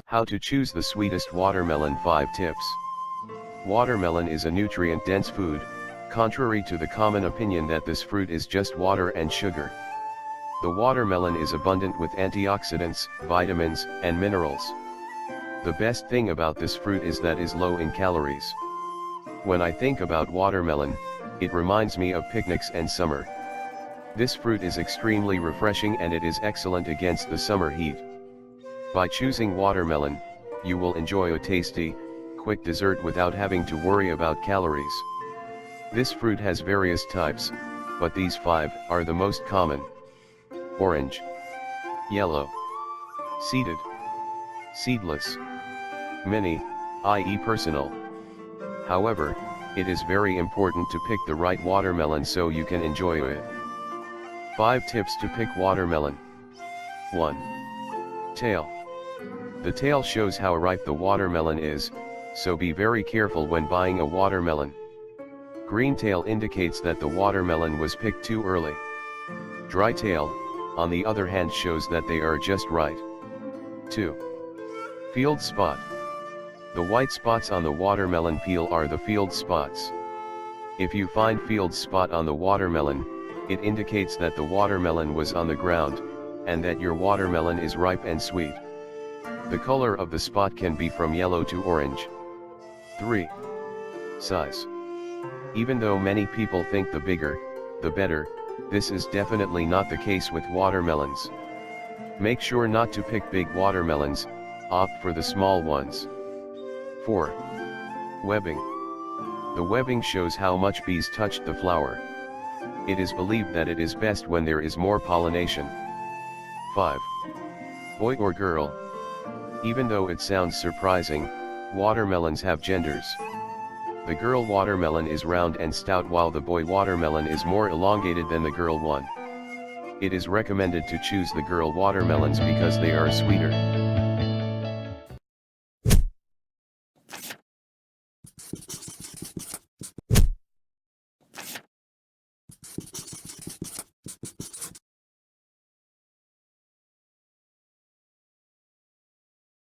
How to choose the sweetest watermelon. 5 tips. Watermelon is a nutrient-dense food, contrary to the common opinion that this fruit is just water and sugar. The watermelon is abundant with antioxidants, vitamins, and minerals. The best thing about this fruit is that it is low in calories. When I think about watermelon, it reminds me of picnics and summer. This fruit is extremely refreshing and it is excellent against the summer heat. By choosing watermelon, you will enjoy a tasty, quick dessert without having to worry about calories. This fruit has various types, but these 5 are the most common: orange, yellow, seeded, seedless, mini, i.e. personal. However, it is very important to pick the right watermelon so you can enjoy it. 5 tips to pick watermelon. 1. Tail. The tail shows how ripe the watermelon is, so be very careful when buying a watermelon. Green tail indicates that the watermelon was picked too early. Dry tail, on the other hand, shows that they are just right. 2. Field spot. The white spots on the watermelon peel are the field spots. If you find field spot on the watermelon, it indicates that the watermelon was on the ground, and that your watermelon is ripe and sweet. The color of the spot can be from yellow to orange. 3. Size. Even though many people think the bigger, the better, this is definitely not the case with watermelons. Make sure not to pick big watermelons, opt for the small ones. 4. Webbing. The webbing shows how much bees touched the flower. It is believed that it is best when there is more pollination. 5. Boy or girl. Even though it sounds surprising, watermelons have genders. The girl watermelon is round and stout while the boy watermelon is more elongated than the girl one. It is recommended to choose the girl watermelons because they are sweeter.